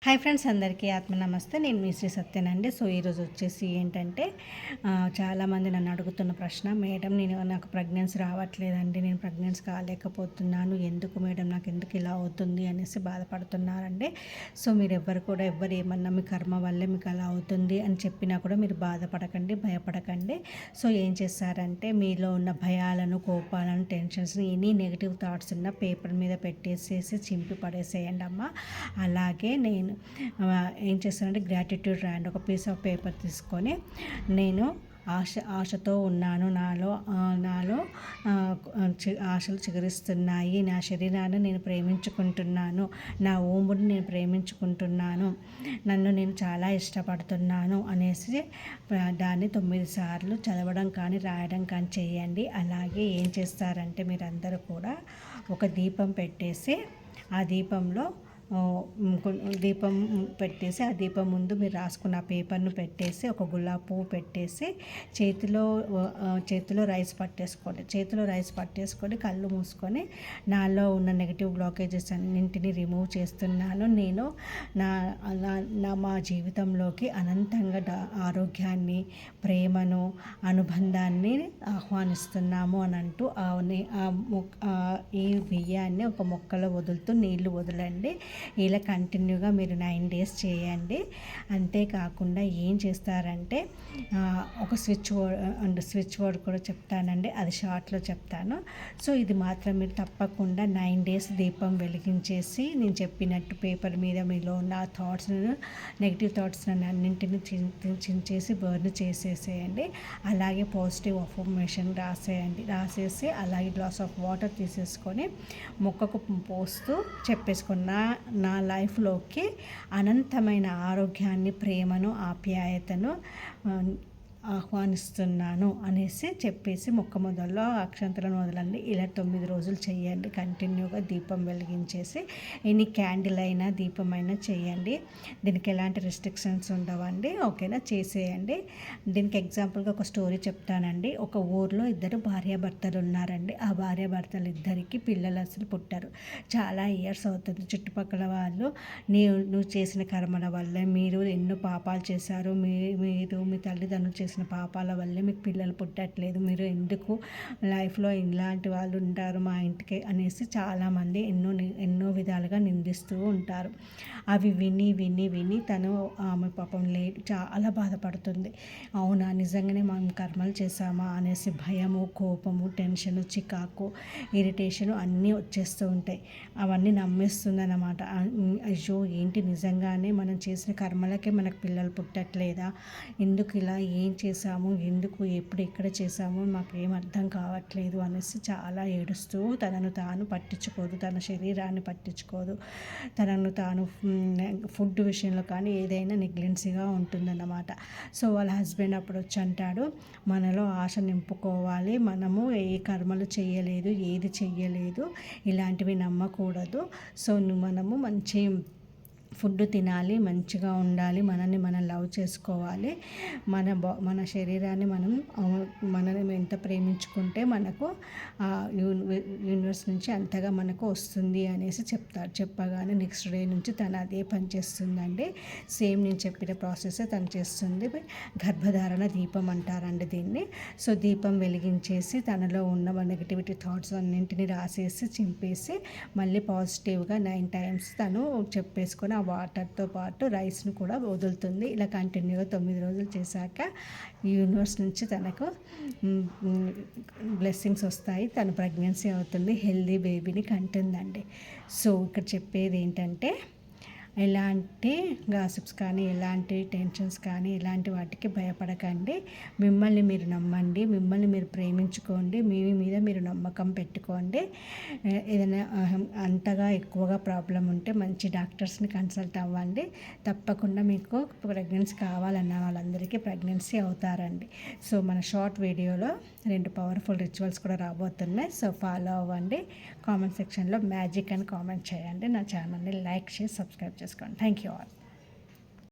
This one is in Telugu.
హాయ్ ఫ్రెండ్స్, అందరికీ ఆత్మ నమస్తే. నేను మీ శ్రీ సత్యనండి. సో ఈరోజు వచ్చేసి ఏంటంటే చాలామంది నన్ను అడుగుతున్న ప్రశ్న, మేడం నాకు ప్రెగ్నెన్సీ రావట్లేదండి, నేను ప్రెగ్నెన్సీ కాలేకపోతున్నాను, ఎందుకు మేడం, నాకు ఎందుకు ఇలా అవుతుంది అనేసి బాధపడుతున్నారండి. సో మీరు ఎవరు ఏమన్నా మీ కర్మ వల్లే మీకు అలా అవుతుంది అని చెప్పినా కూడా మీరు బాధపడకండి, భయపడకండి. సో ఏం చేస్తారంటే మీలో ఉన్న భయాలను, కోపాలను, టెన్షన్స్ని, ఎనీ నెగిటివ్ థాట్స్ ఉన్న పేపర్ మీద పెట్టేసేసి చింపి పడేసేయండి అమ్మ. అలాగే నేను ఏం చేస్తానంటే గ్రాటిట్యూడ్ రాయండి. ఒక పీస్ ఆఫ్ పేపర్ తీసుకొని, నేను ఆశతో ఉన్నాను, నాలో ఆశలు చిగురిస్తున్నాయి, నా శరీరాన్ని నేను ప్రేమించుకుంటున్నాను, నా ఊముని నేను ప్రేమించుకుంటున్నాను, నన్ను నేను చాలా ఇష్టపడుతున్నాను అనేసి దాన్ని 9 సార్లు చదవడం కానీ రాయడం కానీ చేయండి. అలాగే ఏం చేస్తారంటే మీరందరూ కూడా ఒక దీపం పెట్టేసి, ఆ దీపంలో దీపం పెట్టేసి, ఆ దీపం ముందు మీరు రాసుకున్న పేపర్ను పెట్టేసి, ఒక గులాబీ పువ్వు పెట్టేసి, చేతిలో రైస్ పట్టేసుకొని కళ్ళు మూసుకొని, నాలో ఉన్న నెగిటివ్ బ్లాకేజెస్ అన్నింటినీ రిమూవ్ చేస్తున్నాను, నేను మా జీవితంలోకి అనంతంగా ఆరోగ్యాన్ని, ప్రేమను, అనుబంధాన్ని ఆహ్వానిస్తున్నాము అని అంటూ ఈ బియ్యాన్ని ఒక మొక్కలో వదులుతూ నీళ్లు వదలండి. ఇలా కంటిన్యూగా మీరు 9 days చేయండి. అంతేకాకుండా ఏం చేస్తారంటే ఒక స్విచ్ వర్డ్ కూడా చెప్తానండి, అది షార్ట్లో చెప్తాను. సో ఇది మాత్రం మీరు తప్పకుండా 9 days దీపం వెలిగించేసి, నేను చెప్పినట్టు పేపర్ మీద మీలో ఉన్న థాట్స్ను, నెగిటివ్ థాట్స్ అన్నింటినీ చించేసి బర్న్ చేసేసేయండి. అలాగే పాజిటివ్ అఫర్మేషన్ రాసేసి అలాగే గ్లాస్ ఆఫ్ వాటర్ తీసేసుకొని మొక్కకు పోస్తూ చెప్పేసుకున్న, నా లైఫ్లోకి అనంతమైన ఆరోగ్యాన్ని, ప్రేమను, ఆప్యాయతను ఆహ్వానిస్తున్నాను అనేసి చెప్పేసి మొక్క మొదల్లో అక్షంతలను వదలండి. ఇలా 9 రోజులు చేయండి. కంటిన్యూగా దీపం వెలిగించేసి, ఎనీ క్యాండిల్ అయినా దీపమైనా చేయండి. దీనికి ఎలాంటి రెస్ట్రిక్షన్స్ ఉండవండి. ఓకేనా, చేసేయండి. దీనికి ఎగ్జాంపుల్గా ఒక స్టోరీ చెప్తానండి. ఒక ఊర్లో 2 భార్యాభర్తలు ఉన్నారండి. ఆ భార్యాభర్తలు ఇద్దరికి పిల్లలు అసలు పుట్టారు. చాలా ఇయర్స్ అవుతుంది. చుట్టుపక్కల వాళ్ళు, నువ్వు చేసిన కర్మల వల్లే, మీరు ఎన్నో పాపాలు చేశారు, మీరు మీ తల్లిదండ్రులు చేసిన పాపాల వల్లే మీకు పిల్లలు పుట్టట్లేదు, మీరు ఎందుకు లైఫ్లో ఇలాంటి వాళ్ళు ఉంటారు మా ఇంటికి అనేసి చాలామంది ఎన్నో విధాలుగా నిందిస్తూ ఉంటారు. అవి విని తను, ఆమె పాపం చాలా బాధపడుతుంది. అవునా, నిజంగానే మనం కర్మలు చేశామా అనేసి భయము, కోపము, టెన్షను, చికాకు, ఇరిటేషను అన్నీ వచ్చేస్తూ ఉంటాయి. అవన్నీ నమ్మేస్తుంది అన్నమాట. అయ్యో ఏంటి, నిజంగానే మనం చేసిన కర్మలకే మనకు పిల్లలు పుట్టట్లేదా, ఎందుకు ఇలా, ఏం చేశాము, ఎందుకు, ఎప్పుడు, ఎక్కడ చేశాము, మాకు ఏం అర్థం కావట్లేదు అనేసి చాలా ఏడుస్తూ తనను తాను పట్టించుకోదు, తన శరీరాన్ని పట్టించుకోదు, తనను తాను ఫుడ్ విషయంలో కానీ ఏదైనా నెగ్లెన్సీగా ఉంటుందన్నమాట. సో వాళ్ళ హస్బెండ్ అప్పుడు వచ్చి అంటాడు, మనలో ఆశ నింపుకోవాలి, మనము ఏ కర్మలు చేయలేదు, ఏది చెయ్యలేదు, ఇలాంటివి నమ్మకూడదు. సో మనము మంచి ఫుడ్ తినాలి, మంచిగా ఉండాలి, మనల్ని మనం లవ్ చేసుకోవాలి, మన శరీరాన్ని మనల్ని ఎంత ప్రేమించుకుంటే మనకు యూనివర్స్ నుంచి అంతగా మనకు వస్తుంది అనేసి చెప్తారు. చెప్పగానే నెక్స్ట్ డే నుంచి తను అదే పని చేస్తుందండి. సేమ్ నేను చెప్పిన ప్రాసెస్ తను చేస్తుంది. గర్భధారణ దీపం అంటారండి దీన్ని. సో దీపం వెలిగించేసి తనలో ఉన్న నెగిటివిటీ థాట్స్ అన్నింటినీ రాసేసి చింపేసి మళ్ళీ పాజిటివ్గా 9 times తను చెప్పేసుకొని ఆ వాటర్తో పాటు రైస్ను కూడా వదులుతుంది. ఇలా కంటిన్యూగా 9 రోజులు చేశాక యూనివర్స్ నుంచి తనకు బ్లెస్సింగ్స్ వస్తాయి. తను ప్రెగ్నెన్సీ అవుతుంది, హెల్దీ బేబీని కంటుందండి. సో ఇక్కడ చెప్పేది ఏంటంటే, ఎలాంటి గాసిప్స్ కానీ, ఎలాంటి టెన్షన్స్ కానీ, ఎలాంటి వాటికి భయపడకండి. మిమ్మల్ని మీరు నమ్మండి, మిమ్మల్ని మీరు ప్రేమించుకోండి, మీ మీద మీరు నమ్మకం పెట్టుకోండి. ఏదైనా అంతగా ఎక్కువగా ప్రాబ్లం ఉంటే మంచి డాక్టర్స్ని కన్సల్ట్ అవ్వండి. తప్పకుండా మీకు ప్రెగ్నెన్సీ కావాలన్న వాళ్ళందరికీ ప్రెగ్నెన్సీ అవుతారండి. సో మన షార్ట్ వీడియోలో 2 పవర్ఫుల్ రిచువల్స్ కూడా రాబోతున్నాయి. సో ఫాలో అవ్వండి. కామెంట్ సెక్షన్లో మ్యాజిక్ అని కామెంట్ చేయండి. నా ఛానల్ని లైక్ చేసి సబ్స్క్రైబ్ చేసుకోండి. Thank you all.